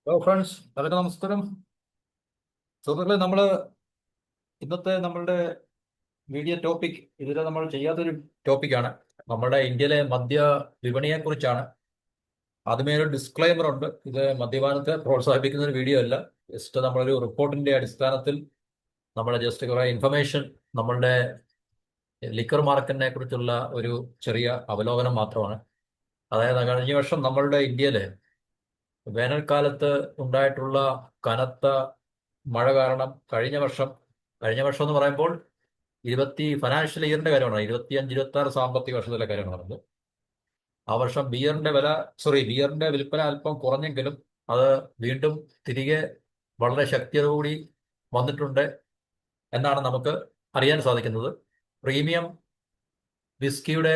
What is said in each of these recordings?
Hello friends, വളരെ നമസ്കാരം. സുഹൃത്തുക്കളെ, ഇന്നത്തെ നമ്മളുടെ വീഡിയോ ടോപ്പിക് ഇതിൽ നമ്മൾ ചെയ്യാത്തൊരു ടോപ്പിക്കാണ്. നമ്മുടെ ഇന്ത്യയിലെ മദ്യ വിപണിയെ കുറിച്ചാണ്. ആദ്യമേ ഒരു ഡിസ്ക്ലൈമർ ഉണ്ട്. ഇത് മദ്യപാനത്തെ പ്രോത്സാഹിപ്പിക്കുന്ന ഒരു വീഡിയോ അല്ല. ജസ്റ്റ് നമ്മളൊരു റിപ്പോർട്ടിന്റെ അടിസ്ഥാനത്തിൽ ജസ്റ്റ് കുറെ ഇൻഫർമേഷൻ, നമ്മളുടെ ലിക്കർ മാർക്കറ്റിനെ കുറിച്ചുള്ള ഒരു ചെറിയ അവലോകനം മാത്രമാണ്. അതായത് കഴിഞ്ഞ വർഷം നമ്മളുടെ ഇന്ത്യയിലെ വേനൽക്കാലത്ത് ഉണ്ടായിട്ടുള്ള കനത്ത മഴ കാരണം കഴിഞ്ഞ വർഷം എന്ന് പറയുമ്പോൾ ഫിനാൻഷ്യൽ ഇയറിന്റെ കാര്യമാണ്, 25-26 സാമ്പത്തിക വർഷത്തിലെ കാര്യമാണ് പറഞ്ഞത്. ആ വർഷം ബിയറിന്റെ വിൽപ്പന അല്പം കുറഞ്ഞെങ്കിലും അത് വീണ്ടും തിരികെ വളരെ ശക്തിയോടുകൂടി വന്നിട്ടുണ്ട് എന്നാണ് നമുക്ക് അറിയാൻ സാധിക്കുന്നത്. പ്രീമിയം വിസ്കിയുടെ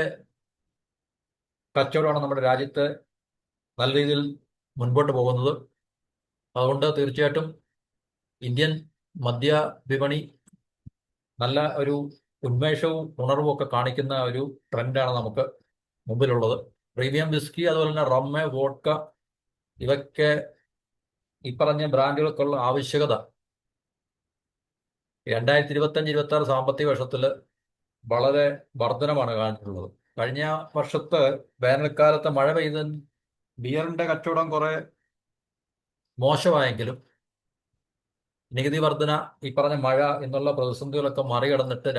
കച്ചവടമാണ് നമ്മുടെ രാജ്യത്ത് നല്ല രീതിയിൽ മുൻപോട്ട് പോകുന്നത്. അതുകൊണ്ട് തീർച്ചയായിട്ടും ഇന്ത്യൻ മദ്യ വിപണി നല്ല ഒരു ഉന്മേഷവും ഉണർവും ഒക്കെ കാണിക്കുന്ന ഒരു ട്രെൻഡാണ് നമുക്ക് മുമ്പിലുള്ളത്. പ്രീമിയം വിസ്കി, അതുപോലെ തന്നെ റമ്മ്, വോഡ്ക, ഇതൊക്കെ ഈ പറഞ്ഞ ബ്രാൻഡുകൾക്കുള്ള ആവശ്യകത 2025-26 സാമ്പത്തിക വർഷത്തിൽ വളരെ വർധനമാണ് കാണിച്ചിട്ടുള്ളത്. കഴിഞ്ഞ വർഷത്ത് വേനൽക്കാലത്ത് മഴ പെയ്ത ബിയറിന്റെ കച്ചവടം കുറെ മോശമായെങ്കിലും നികുതി വർധന, ഈ പറഞ്ഞ മഴ എന്നുള്ള പ്രതിസന്ധികളൊക്കെ മറികടന്നിട്ട്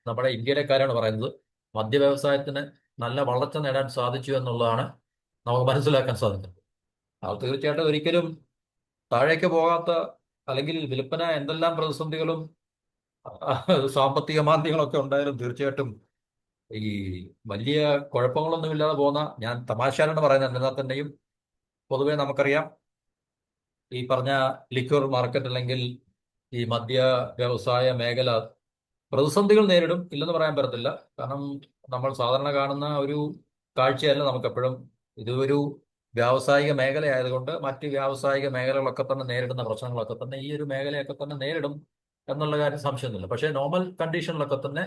നമ്മുടെ ഇന്ത്യയിലെ കാര്യമാണ് പറയുന്നത്, മദ്യ വ്യവസായത്തിന് നല്ല വളർച്ച നേടാൻ സാധിച്ചു എന്നുള്ളതാണ് നമുക്ക് മനസ്സിലാക്കാൻ സാധിക്കുന്നത്. അത് തീർച്ചയായിട്ടും ഒരിക്കലും താഴേക്ക് പോകാത്ത, അല്ലെങ്കിൽ വിൽപ്പന എന്തെല്ലാം പ്രതിസന്ധികളും സാമ്പത്തിക മാന്ദ്യങ്ങളൊക്കെ ഉണ്ടായാലും തീർച്ചയായിട്ടും ഈ വലിയ കുഴപ്പങ്ങളൊന്നുമില്ലാതെ പോകുന്ന, ഞാൻ തമാശയാണ് പറയുന്നത്, എന്നാൽ തന്നെയും പൊതുവെ നമുക്കറിയാം ഈ പറഞ്ഞ ലിക്വർ മാർക്കറ്റ് അല്ലെങ്കിൽ ഈ മദ്യ വ്യവസായ മേഖല പ്രതിസന്ധികൾ നേരിടും, ഇല്ലെന്ന് പറയാൻ പറ്റത്തില്ല. കാരണം നമ്മൾ സാധാരണ കാണുന്ന ഒരു കാഴ്ചയല്ല നമുക്കെപ്പോഴും. ഇതൊരു വ്യാവസായിക മേഖലയായതുകൊണ്ട് മറ്റ് വ്യാവസായിക മേഖലകളൊക്കെ തന്നെ നേരിടുന്ന പ്രശ്നങ്ങളൊക്കെ തന്നെ ഈ ഒരു മേഖലയൊക്കെ തന്നെ നേരിടും എന്നുള്ള കാര്യം സംശയമൊന്നുമില്ല. പക്ഷേ നോർമൽ കണ്ടീഷനിലൊക്കെ തന്നെ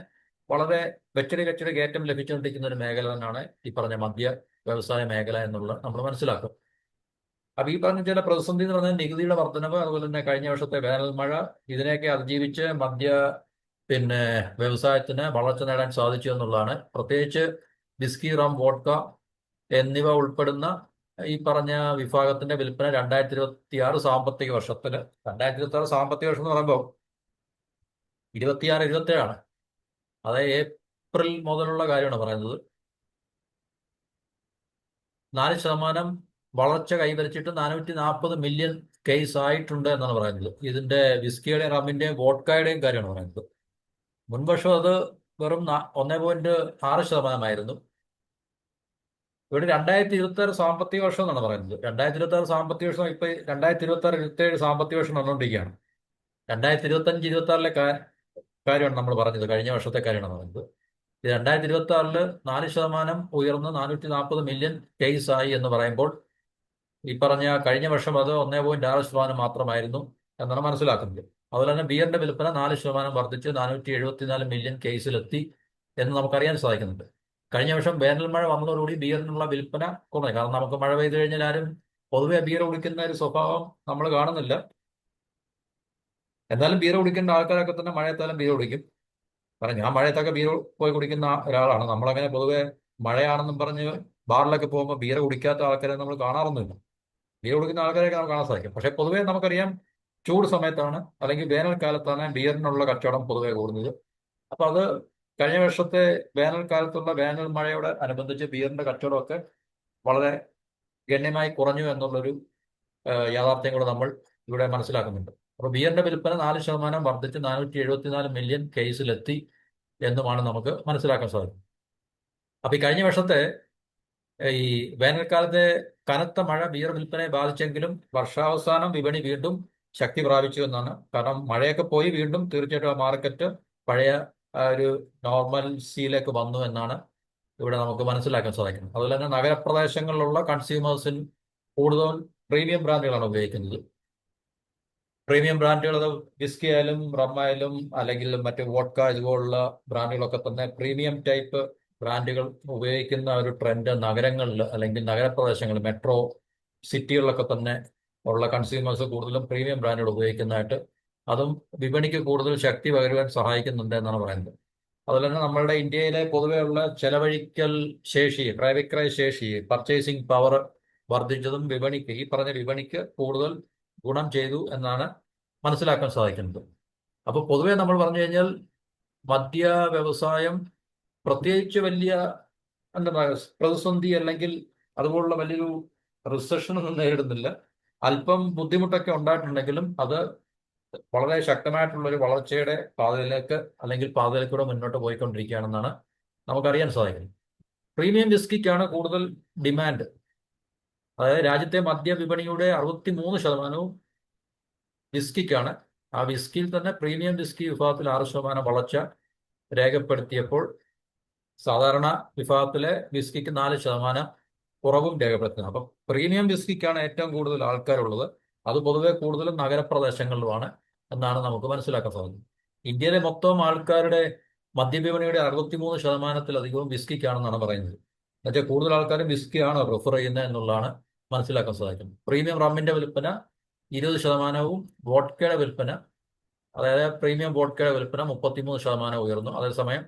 വളരെ വെച്ചടി കയറ്റം ലഭിച്ചുകൊണ്ടിരിക്കുന്ന ഒരു മേഖല തന്നെയാണ് ഈ പറഞ്ഞ മദ്യ വ്യവസായ മേഖല എന്നുള്ളത് നമ്മൾ മനസ്സിലാക്കും. അപ്പൊ ഈ പറഞ്ഞ ചില പ്രതിസന്ധി എന്ന് പറഞ്ഞാൽ നികുതിയുടെ വർധനവ്, അതുപോലെ തന്നെ കഴിഞ്ഞ വർഷത്തെ വേനൽ മഴ, ഇതിനെയൊക്കെ അതിജീവിച്ച് പിന്നെ വ്യവസായത്തിന് വളർച്ച നേടാൻ സാധിച്ചു എന്നുള്ളതാണ്. പ്രത്യേകിച്ച് വിസ്കി, റം, വോഡ്ക എന്നിവ ഉൾപ്പെടുന്ന ഈ പറഞ്ഞ വിഭാഗത്തിന്റെ വിൽപ്പന 2026 സാമ്പത്തിക വർഷത്തിൽ, 2026 സാമ്പത്തിക വർഷം എന്ന് പറയുമ്പോൾ 26-27 അതായത് ഏപ്രിൽ മുതലുള്ള കാര്യമാണ് പറയുന്നത്, 4% വളർച്ച കൈവരിച്ചിട്ട് 440 മില്യൺ കേസ് ആയിട്ടുണ്ട് എന്നാണ് പറയുന്നത്. ഇതിന്റെ വിസ്കിയുടെയും റമ്മിന്റെയും വോഡ്കയുടെയും കാര്യമാണ് പറയുന്നത്. മുൻവർഷം അത് വെറും 1.6%. ഇവിടെ 2026 സാമ്പത്തിക വർഷം എന്നാണ് പറയുന്നത്. 2026 സാമ്പത്തിക വർഷം ഇപ്പൊ 2026-27 സാമ്പത്തിക വർഷം നടന്നുകൊണ്ടിരിക്കുകയാണ്. 2025-26 കാര്യമാണ് നമ്മൾ പറഞ്ഞത്, കഴിഞ്ഞ വർഷത്തെ കാര്യമാണ് പറഞ്ഞത്. 2026 4% ഉയർന്ന് 440 മില്യൺ കേസ് ആയി എന്ന് പറയുമ്പോൾ ഈ പറഞ്ഞ കഴിഞ്ഞ വർഷം അത് 1.6% മാത്രമായിരുന്നു എന്നാണ് മനസ്സിലാക്കുന്നത്. അതുപോലെ തന്നെ ബിയറിന്റെ വിൽപ്പന 4% വർദ്ധിച്ച് 474 മില്യൺ കേസിലെത്തി എന്ന് നമുക്കറിയാൻ സാധിക്കുന്നുണ്ട്. കഴിഞ്ഞ വർഷം വേനൽ മഴ വന്നതോടുകൂടി ബിയറിനുള്ള വിൽപ്പന കുറഞ്ഞു. കാരണം നമുക്ക് മഴ പെയ്തു കഴിഞ്ഞാൽ ആരും പൊതുവെ ബിയർ കുടിക്കുന്ന ഒരു സ്വഭാവം നമ്മൾ കാണുന്നില്ല. എന്നാലും ബിയർ കുടിക്കേണ്ട ആൾക്കാരൊക്കെ തന്നെ മഴയത്താലും ബിയർ കുടിക്കും. കാരണം ഞാൻ മഴയത്തൊക്കെ ബിയർ പോയി കുടിക്കുന്ന ഒരാളാണ്. നമ്മളങ്ങനെ പൊതുവെ മഴയാണെന്നും പറഞ്ഞ് ബാറിലൊക്കെ പോകുമ്പോൾ ബിയർ കുടിക്കാത്ത ആൾക്കാരെ നമ്മൾ കാണാറൊന്നുമില്ല. ബിയർ കുടിക്കുന്ന ആൾക്കാരെയൊക്കെ നമുക്ക് കാണാൻ സാധിക്കും. പക്ഷെ പൊതുവെ നമുക്കറിയാം ചൂട് സമയത്താണ് അല്ലെങ്കിൽ വേനൽക്കാലത്താണ് ബിയറിനുള്ള കച്ചവടം പൊതുവെ കൂടുന്നത്. അപ്പൊ അത് കഴിഞ്ഞ വർഷത്തെ വേനൽക്കാലത്തുള്ള വേനൽ മഴയോട് അനുബന്ധിച്ച് ബിയറിന്റെ കച്ചവടമൊക്കെ വളരെ ഗണ്യമായി കുറഞ്ഞു എന്നുള്ളൊരു യാഥാർത്ഥ്യം കൂടെ നമ്മൾ ഇവിടെ മനസ്സിലാക്കുന്നുണ്ട്. അപ്പൊ ബിയറിന്റെ വിൽപ്പന 4% വർദ്ധിച്ച് 474 മില്യൺ കേസിലെത്തി എന്നുമാണ് നമുക്ക് മനസ്സിലാക്കാൻ സാധിക്കും. അപ്പൊ ഈ കഴിഞ്ഞ വർഷത്തെ ഈ വേനൽക്കാലത്തെ കനത്ത മഴ ബിയർ വിൽപ്പനയെ ബാധിച്ചെങ്കിലും വർഷാവസാനം വിപണി വീണ്ടും ശക്തി പ്രാപിച്ചു എന്നാണ്. കാരണം മഴയൊക്കെ പോയി വീണ്ടും തീർച്ചയായിട്ടും ആ മാർക്കറ്റ് പഴയ ഒരു നോർമൽസിയിലേക്ക് വന്നു എന്നാണ് ഇവിടെ നമുക്ക് മനസ്സിലാക്കാൻ സാധിക്കുന്നത്. അതുപോലെ തന്നെ നഗരപ്രദേശങ്ങളിലുള്ള കൺസ്യൂമേഴ്സിന് കൂടുതൽ പ്രീമിയം ബ്രാൻഡുകളാണ് ഉപയോഗിക്കുന്നത്. പ്രീമിയം ബ്രാൻഡുകൾ, അത് വിസ്കി ആയാലും റമ്മായാലും അല്ലെങ്കിൽ മറ്റ് വോഡ്ക ഇതുപോലുള്ള ബ്രാൻഡുകളൊക്കെ തന്നെ പ്രീമിയം ടൈപ്പ് ബ്രാൻഡുകൾ ഉപയോഗിക്കുന്ന ഒരു ട്രെൻഡ് നഗരങ്ങളിൽ അല്ലെങ്കിൽ നഗരപ്രദേശങ്ങളിൽ, മെട്രോ സിറ്റികളിലൊക്കെ തന്നെ ഉള്ള കൺസ്യൂമേഴ്സ് കൂടുതലും പ്രീമിയം ബ്രാൻഡുകൾ ഉപയോഗിക്കുന്നതായിട്ട്, അതും വിപണിക്ക് കൂടുതൽ ശക്തി പകരുവാൻ സഹായിക്കുന്നുണ്ട് എന്നാണ് പറയുന്നത്. അതുപോലെ തന്നെ നമ്മളുടെ ഇന്ത്യയിലെ പൊതുവെയുള്ള ചെലവഴിക്കൽ ശേഷി, ക്രയവിക്രയ ശേഷി, പർച്ചേസിംഗ് പവർ വർദ്ധിച്ചതും ഈ പറഞ്ഞ വിപണിക്ക് കൂടുതൽ ഗുണം ചെയ്തു എന്നാണ് മനസ്സിലാക്കാൻ സാധിക്കുന്നത്. അപ്പോൾ പൊതുവെ നമ്മൾ പറഞ്ഞു കഴിഞ്ഞാൽ മദ്യ വ്യവസായം പ്രത്യേകിച്ച് വലിയ എന്താ പറയുക പ്രതിസന്ധി അല്ലെങ്കിൽ അതുപോലുള്ള വലിയൊരു റിസഷനൊന്നും നേരിടുന്നില്ല. അല്പം ബുദ്ധിമുട്ടൊക്കെ ഉണ്ടായിട്ടുണ്ടെങ്കിലും അത് വളരെ ശക്തമായിട്ടുള്ള ഒരു വളർച്ചയുടെ പാതയിലേക്ക് അല്ലെങ്കിൽ പാതയിലേക്കൂടെ മുന്നോട്ട് പോയിക്കൊണ്ടിരിക്കുകയാണെന്നാണ് നമുക്കറിയാൻ സാധിക്കുന്നത്. പ്രീമിയം വിസ്കിക്കാണ് കൂടുതൽ ഡിമാൻഡ്. അതായത് രാജ്യത്തെ മദ്യ വിപണിയുടെ 63% വിസ്കിക്കാണ്. ആ വിസ്കിയിൽ തന്നെ പ്രീമിയം വിസ്കി വിഭാഗത്തിൽ 6% വളർച്ച രേഖപ്പെടുത്തിയപ്പോൾ സാധാരണ വിഭാഗത്തിലെ വിസ്കിക്ക് 4% കുറവും രേഖപ്പെടുത്തുന്നത്. അപ്പം പ്രീമിയം വിസ്കിക്കാണ് ഏറ്റവും കൂടുതൽ ആൾക്കാരുള്ളത്. അത് പൊതുവെ കൂടുതലും നഗരപ്രദേശങ്ങളിലുമാണ് എന്നാണ് നമുക്ക് മനസ്സിലാക്കാൻ സാധിക്കുന്നത്. ഇന്ത്യയിലെ മൊത്തം ആൾക്കാരുടെ മദ്യവിപണിയുടെ 63%-ലധികവും വിസ്കിക്കാണെന്നാണ് പറയുന്നത്. എന്നുവെച്ചാൽ കൂടുതൽ ആൾക്കാരും വിസ്കിയാണ് പ്രിഫർ ചെയ്യുന്നത് എന്നുള്ളതാണ് മനസ്സിലാക്കാൻ സാധിക്കുന്നത്. പ്രീമിയം റമ്മിന്റെ വിൽപ്പന 20%-വും വോഡ്കയുടെ വിൽപ്പന, അതായത് പ്രീമിയം വോഡ്കയുടെ വിൽപ്പന 33% ഉയർന്നു. അതേസമയം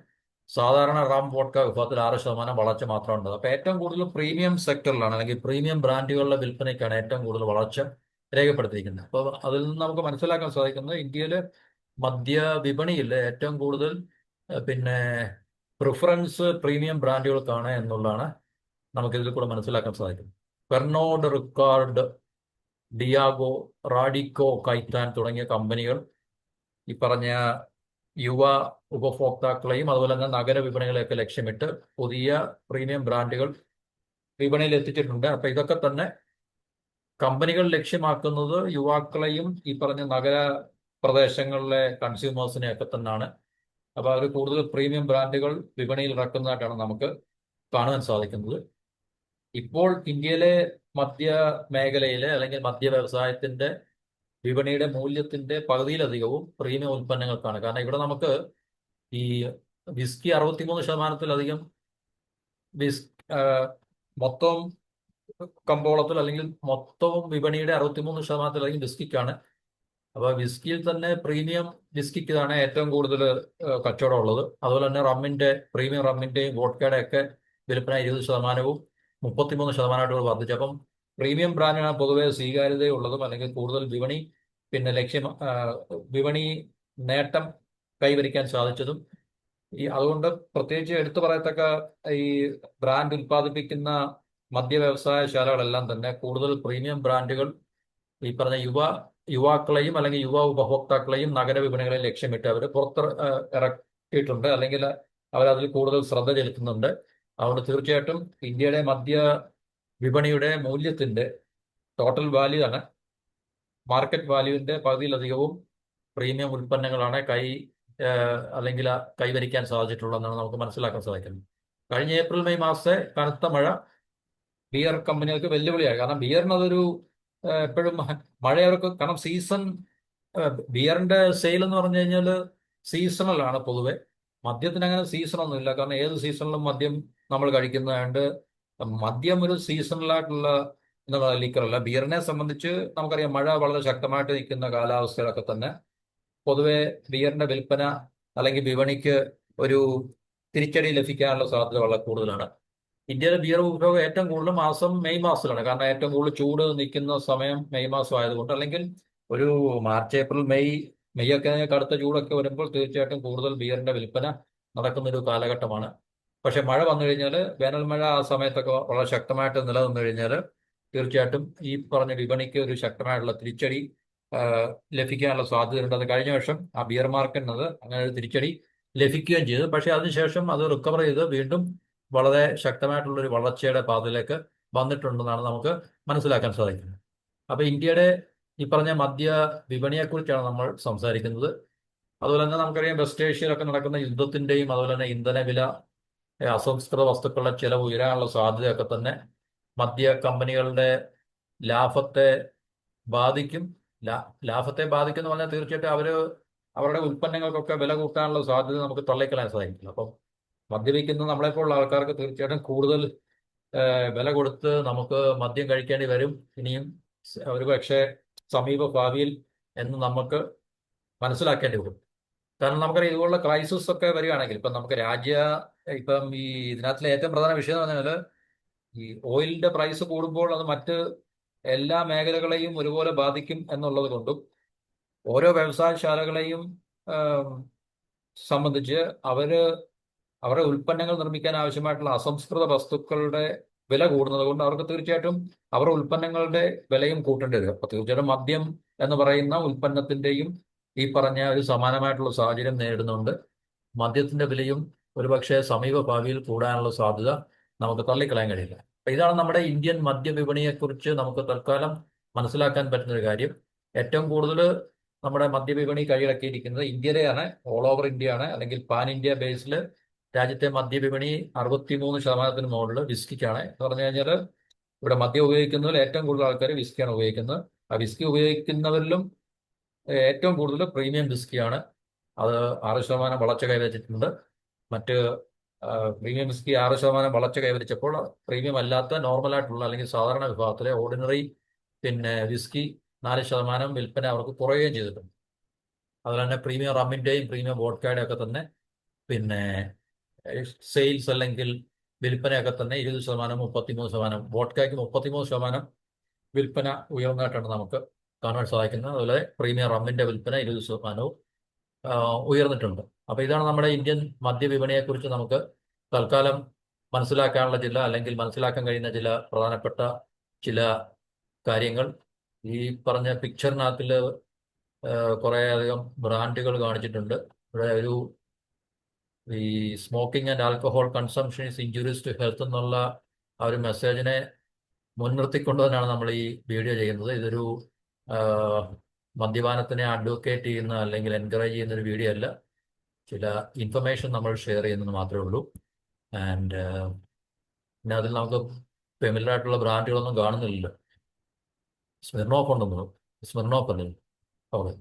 സാധാരണ റാം വോഡ്ക വിഭാഗത്തിൽ 6% വളർച്ച മാത്രമുണ്ട്. അപ്പോൾ ഏറ്റവും കൂടുതൽ പ്രീമിയം സെക്ടറിലാണ് അല്ലെങ്കിൽ പ്രീമിയം ബ്രാൻഡുകളുടെ വിൽപ്പനയ്ക്കാണ് ഏറ്റവും കൂടുതൽ വളർച്ച രേഖപ്പെടുത്തിയിരിക്കുന്നത്. അപ്പോൾ അതിൽ നിന്ന് നമുക്ക് മനസ്സിലാക്കാൻ സാധിക്കുന്നത് ഇന്ത്യയിലെ മദ്യ വിപണിയിൽ ഏറ്റവും കൂടുതൽ പിന്നെ പ്രിഫറൻസ് പ്രീമിയം ബ്രാൻഡുകൾക്കാണ് എന്നുള്ളതാണ് നമുക്കിതിൽ കൂടെ മനസ്സിലാക്കാൻ സാധിക്കുന്നത്. പെർണോഡ് റിക്കാർഡ്, ഡിയാഗോ, റാഡിക്കോ, കൈത്താൻ തുടങ്ങിയ കമ്പനികൾ ഈ പറഞ്ഞ യുവ ഉപഭോക്താക്കളെയും അതുപോലെ തന്നെ നഗര വിപണികളെയൊക്കെ ലക്ഷ്യമിട്ട് പുതിയ പ്രീമിയം ബ്രാൻഡുകൾ വിപണിയിൽ എത്തിച്ചിട്ടുണ്ട്. അപ്പൊ ഇതൊക്കെ തന്നെ കമ്പനികൾ ലക്ഷ്യമാക്കുന്നത് യുവാക്കളെയും ഈ പറഞ്ഞ നഗര പ്രദേശങ്ങളിലെ കൺസ്യൂമേഴ്സിനെ ഒക്കെ തന്നെയാണ്. അപ്പൊ അവർ കൂടുതൽ പ്രീമിയം ബ്രാൻഡുകൾ വിപണിയിൽ ഇറക്കുന്നതായിട്ടാണ് നമുക്ക് കാണാൻ സാധിക്കുന്നത്. ഇപ്പോൾ ഇന്ത്യയിലെ മദ്യ മേഖലയിലെ അല്ലെങ്കിൽ മദ്യ വ്യവസായത്തിന്റെ വിപണിയുടെ മൂല്യത്തിന്റെ പകുതിയിലധികവും പ്രീമിയം ഉൽപ്പന്നങ്ങൾക്കാണ്. കാരണം ഇവിടെ നമുക്ക് ഈ വിസ്കി 63%-ലധികം മൊത്തം കമ്പോളത്തിൽ അല്ലെങ്കിൽ മൊത്തവും വിപണിയുടെ 63%-ലധികം വിസ്കിക്കാണ്. അപ്പൊ വിസ്കിയിൽ തന്നെ പ്രീമിയം വിസ്കിക്കാണ് ഏറ്റവും കൂടുതൽ കച്ചവടം ഉള്ളത്. അതുപോലെ തന്നെ പ്രീമിയം റമ്മിന്റെയും വോഡ്കയുടെ ഒക്കെ വിൽപ്പന 20%-വും 33%-ആയിട്ട് വർദ്ധിച്ചു. അപ്പം പ്രീമിയം ബ്രാൻഡിനാണ് പൊതുവെ സ്വീകാര്യതയുള്ളതും അല്ലെങ്കിൽ കൂടുതൽ വിപണി നേട്ടം കൈവരിക്കാൻ സാധിച്ചതും. അതുകൊണ്ട് പ്രത്യേകിച്ച് എടുത്തു പറയത്തക്ക ഈ ബ്രാൻഡ് ഉൽപ്പാദിപ്പിക്കുന്ന മദ്യ വ്യവസായശാലകളെല്ലാം തന്നെ കൂടുതൽ പ്രീമിയം ബ്രാൻഡുകൾ ഈ പറഞ്ഞ യുവാക്കളെയും അല്ലെങ്കിൽ യുവ ഉപഭോക്താക്കളെയും നഗര വിപണികളെ ലക്ഷ്യമിട്ട് അവർ ഇറക്കിയിട്ടുണ്ട്, അല്ലെങ്കിൽ അവരതിൽ കൂടുതൽ ശ്രദ്ധ ചെലുത്തുന്നുണ്ട്. അതുകൊണ്ട് തീർച്ചയായിട്ടും ഇന്ത്യയുടെ മദ്യ വിപണിയുടെ മൂല്യത്തിന്റെ ടോട്ടൽ വാല്യൂ ആണ്, മാർക്കറ്റ് വാല്യൂവിന്റെ പകുതിയിലധികവും പ്രീമിയം ഉൽപ്പന്നങ്ങളാണ് അല്ലെങ്കിൽ കൈവരിക്കാൻ സാധിച്ചിട്ടുള്ളതെന്നാണ് നമുക്ക് മനസ്സിലാക്കാൻ സാധിക്കുന്നത്. കഴിഞ്ഞ ഏപ്രിൽ മെയ് മാസത്തെ കനത്ത മഴ ബിയർ കമ്പനികൾക്ക് വെല്ലുവിളിയായി. കാരണം ബിയറിന് അതൊരു എപ്പോഴും മഴയവർക്ക്, കാരണം ബിയറിന്റെ സെയിൽ എന്ന് പറഞ്ഞു കഴിഞ്ഞാൽ സീസണലാണ് പൊതുവെ. മദ്യത്തിന് അങ്ങനെ സീസണൊന്നുമില്ല. കാരണം ഏത് സീസണിലും മദ്യം നമ്മൾ കഴിക്കുന്നതുകൊണ്ട് മദ്യം ഒരു സീസണലായിട്ടുള്ള ലിക്കറല്ല. ബിയറിനെ സംബന്ധിച്ച് നമുക്കറിയാം, മഴ വളരെ ശക്തമായിട്ട് നിൽക്കുന്ന കാലാവസ്ഥയിലൊക്കെ തന്നെ പൊതുവെ ബിയറിന്റെ വിൽപ്പന അല്ലെങ്കിൽ വിപണിക്ക് ഒരു തിരിച്ചടി ലഭിക്കാനുള്ള സാധ്യത വളരെ കൂടുതലാണ്. ഇന്ത്യയിലെ ബിയർ ഉപഭോഗം ഏറ്റവും കൂടുതൽ മെയ് മാസത്തിലാണ്. കാരണം ഏറ്റവും കൂടുതൽ ചൂട് നിൽക്കുന്ന സമയം മെയ് മാസം ആയതുകൊണ്ട്. അല്ലെങ്കിൽ ഒരു മാർച്ച്, ഏപ്രിൽ, മെയ് ഒക്കെ കടുത്ത ചൂടൊക്കെ വരുമ്പോൾ തീർച്ചയായിട്ടും കൂടുതൽ ബിയറിന്റെ വിൽപ്പന നടക്കുന്ന ഒരു കാലഘട്ടമാണ്. പക്ഷെ മഴ വന്നു കഴിഞ്ഞാൽ, വേനൽ മഴ ആ സമയത്തൊക്കെ വളരെ ശക്തമായിട്ട് നിലനിന്നു കഴിഞ്ഞാൽ തീർച്ചയായിട്ടും ഈ പറഞ്ഞ വിപണിക്ക് ഒരു ശക്തമായിട്ടുള്ള തിരിച്ചടി ലഭിക്കാനുള്ള സാധ്യതയുണ്ട്. അത് കഴിഞ്ഞ വർഷം ആ ബിയർ മാർക്കറ്റിനത് അങ്ങനെ ഒരു തിരിച്ചടി ലഭിക്കുകയും ചെയ്തു. പക്ഷെ അതിനുശേഷം അത് റിക്കവർ ചെയ്ത് വീണ്ടും വളരെ ശക്തമായിട്ടുള്ള ഒരു വളർച്ചയുടെ പാതയിലേക്ക് വന്നിട്ടുണ്ടെന്നാണ് നമുക്ക് മനസ്സിലാക്കാൻ സാധിക്കുന്നത്. അപ്പൊ ഇന്ത്യയുടെ ഈ പറഞ്ഞ മദ്യ വിപണിയെക്കുറിച്ചാണ് നമ്മൾ സംസാരിക്കുന്നത്. അതുപോലെ തന്നെ നമുക്കറിയാം, വെസ്റ്റ് ഏഷ്യയിലൊക്കെ നടക്കുന്ന യുദ്ധത്തിന്റെയും അതുപോലെ തന്നെ ഇന്ധനവില, അസംസ്കൃത വസ്തുക്കളുടെ ചിലവ് ഉയരാനുള്ള സാധ്യതയൊക്കെ തന്നെ മദ്യ കമ്പനികളുടെ ലാഭത്തെ ബാധിക്കും. ലാഭത്തെ ബാധിക്കുന്ന പറഞ്ഞാൽ തീർച്ചയായിട്ടും അവരുടെ ഉൽപ്പന്നങ്ങൾക്കൊക്കെ വില കൂട്ടാനുള്ള സാധ്യത നമുക്ക് തള്ളിക്കളയാൻ സാധിക്കില്ല. അപ്പം മദ്യപിക്കുന്ന നമ്മളെപ്പോലുള്ള ആൾക്കാർക്ക് തീർച്ചയായിട്ടും കൂടുതൽ വില കൊടുത്ത് നമുക്ക് മദ്യം കഴിക്കേണ്ടി വരും ഇനിയും ഒരു പക്ഷേ സമീപ ഭാവിയിൽ എന്ന് നമുക്ക് മനസ്സിലാക്കേണ്ടി വരും. കാരണം നമുക്കറിയാം ഇതുപോലുള്ള ക്രൈസിസ് ഒക്കെ വരികയാണെങ്കിൽ ഇപ്പം നമുക്ക് ഇപ്പം ഈ ഇതിനകത്തിലെ ഏറ്റവും പ്രധാന വിഷയം എന്ന് പറഞ്ഞാൽ ഈ ഓയിലിന്റെ പ്രൈസ് കൂടുമ്പോൾ അത് മറ്റ് എല്ലാ മേഖലകളെയും ഒരുപോലെ ബാധിക്കും എന്നുള്ളത് കൊണ്ടും ഓരോ വ്യവസായശാലകളെയും ആം, സംബന്ധിച്ച് അവരുടെ ഉൽപ്പന്നങ്ങൾ നിർമ്മിക്കാൻ ആവശ്യമായിട്ടുള്ള അസംസ്കൃത വസ്തുക്കളുടെ വില കൂടുന്നത് കൊണ്ട് അവർക്ക് തീർച്ചയായിട്ടും അവരുടെ ഉൽപ്പന്നങ്ങളുടെ വിലയും കൂട്ടേണ്ടി വരും. അപ്പൊ തീർച്ചയായിട്ടും മദ്യം എന്ന് പറയുന്ന ഉൽപ്പന്നത്തിന്റെയും ഈ പറഞ്ഞ ഒരു സമാനമായിട്ടുള്ള സാഹചര്യം നേരിടുന്നുണ്ട്. മദ്യത്തിന്റെ വിലയും ഒരുപക്ഷെ സമീപ ഭാവിയിൽ കൂടാനുള്ള സാധ്യത നമുക്ക് തള്ളിക്കളയാൻ കഴിയില്ല. അപ്പൊ ഇതാണ് നമ്മുടെ ഇന്ത്യൻ മദ്യവിപണിയെക്കുറിച്ച് നമുക്ക് തൽക്കാലം മനസ്സിലാക്കാൻ പറ്റുന്ന ഒരു കാര്യം. ഏറ്റവും കൂടുതൽ നമ്മുടെ മദ്യവിപണി കൈയടക്കിയിരിക്കുന്നത് ഇന്ത്യയിലെയാണ്, ഓൾ ഓവർ ഇന്ത്യയാണ്, അല്ലെങ്കിൽ പാൻ ഇന്ത്യ ബേസിൽ രാജ്യത്തെ മദ്യവിപണി 63% മുകളിൽ വിസ്കിക്കാണ്. എന്ന് പറഞ്ഞു കഴിഞ്ഞാൽ ഇവിടെ മദ്യം ഉപയോഗിക്കുന്നതിൽ ഏറ്റവും കൂടുതൽ ആൾക്കാർ വിസ്കിയാണ് ഉപയോഗിക്കുന്നത്. ആ വിസ്കി ഉപയോഗിക്കുന്നവരിലും ഏറ്റവും കൂടുതൽ പ്രീമിയം വിസ്കിയാണ്. അത് 6% വളർച്ച കൈവരിച്ചിട്ടുണ്ട്. മറ്റ് പ്രീമിയം വിസ്കി 6% വളർച്ച കൈവരിച്ചപ്പോൾ പ്രീമിയം അല്ലാത്ത നോർമലായിട്ടുള്ള അല്ലെങ്കിൽ സാധാരണ വിഭാഗത്തിലെ ഓർഡിനറി വിസ്കി 4% വിൽപ്പന അവർക്ക് കുറയുകയും ചെയ്തിട്ടുണ്ട്. അതുപോലെ തന്നെ പ്രീമിയം റമ്മിന്റെയും പ്രീമിയം വോഡ്കയുടെ ഒക്കെ തന്നെ പിന്നെ സെയിൽസ് അല്ലെങ്കിൽ വിൽപ്പനയൊക്കെ തന്നെ 20%, 33%, വോഡ്കയ്ക്ക് 33% വിൽപ്പന ഉയർന്നതായിട്ടാണ് നമുക്ക് കാണാൻ സാധിക്കുന്നത്. അതുപോലെ പ്രീമിയം റമ്മിന്റെ വിൽപ്പന 20% ഉയർന്നിട്ടുണ്ട്. അപ്പൊ ഇതാണ് നമ്മുടെ ഇന്ത്യൻ മദ്യവിപണിയെക്കുറിച്ച് നമുക്ക് തൽക്കാലം മനസ്സിലാക്കാനുള്ള അല്ലെങ്കിൽ മനസ്സിലാക്കാൻ കഴിയുന്ന ചില പ്രധാനപ്പെട്ട ചില കാര്യങ്ങൾ. ഈ പറഞ്ഞ പിക്ചറിനകത്തിൽ കുറേ അധികം ബ്രാൻഡുകൾ കാണിച്ചിട്ടുണ്ട്. ഇവിടെ ഈ smoking and alcohol consumption is injuries to health എന്നുള്ള ആ ഒരു മെസ്സേജിനെ മുൻനിർത്തിക്കൊണ്ട് തന്നെയാണ് നമ്മൾ ഈ വീഡിയോ ചെയ്യുന്നത്. ഇതൊരു മദ്യപാനത്തിനെ അഡ്വക്കേറ്റ് ചെയ്യുന്ന അല്ലെങ്കിൽ എൻകറേജ് ചെയ്യുന്ന ഒരു വീഡിയോ അല്ല. ചില ഇൻഫർമേഷൻ നമ്മൾ ഷെയർ ചെയ്യുന്നത് മാത്രമേ ഉള്ളൂ. ആൻഡ് പിന്നെ അതിൽ നമുക്ക് ഫെമിലർ ആയിട്ടുള്ള ബ്രാൻഡുകളൊന്നും കാണുന്നില്ലല്ലോ. സ്മിർനോഫ് ഉണ്ടെന്നു, സ്മിർനോഫ് അല്ലേ? ഓക്കെ.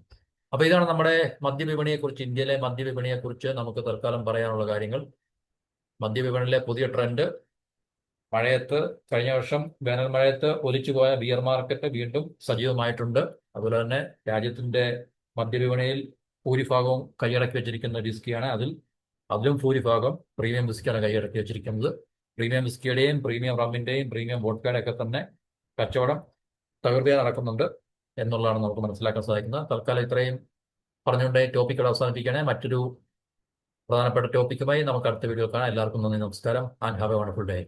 അപ്പൊ ഇതാണ് നമ്മുടെ മദ്യവിപണിയെക്കുറിച്ച്, ഇന്ത്യയിലെ മദ്യവിപണിയെക്കുറിച്ച് നമുക്ക് തൽക്കാലം പറയാനുള്ള കാര്യങ്ങൾ. മദ്യവിപണിയിലെ പുതിയ ട്രെൻഡ്, കഴിഞ്ഞ വർഷം വേനൽ മഴയത്ത് ഒലിച്ചുപോയ ബിയർ മാർക്കറ്റ് വീണ്ടും സജീവമായിട്ടുണ്ട്. അതുപോലെ തന്നെ രാജ്യത്തിന്റെ മദ്യവിപണിയിൽ ഭൂരിഭാഗവും കൈയടക്കി വെച്ചിരിക്കുന്ന വിസ്കിയാണ്. അതിലും ഭൂരിഭാഗം പ്രീമിയം വിസ്കിയാണ് കൈയടക്കി വെച്ചിരിക്കുന്നത്. പ്രീമിയം വിസ്കിയുടെയും പ്രീമിയം റമ്മിന്റെയും പ്രീമിയം വോഡ്കയുടെ ഒക്കെ തന്നെ കച്ചവടം തകൃതിയായി നടക്കുന്നുണ്ട് എന്നുള്ളതാണ് നമുക്ക് മനസ്സിലാക്കാൻ സാധിക്കുന്നത്. തൽക്കാലം ഇത്രയും പറഞ്ഞുകൊണ്ട് ടോപ്പിക്കുകൾ അവസാനിപ്പിക്കുകയാണ്. മറ്റൊരു പ്രധാനപ്പെട്ട ടോപ്പിക്കുമായി നമുക്ക് അടുത്ത വീഡിയോ കാണാം. എല്ലാവർക്കും നന്ദി, നമസ്കാരം, and have A wonderful day.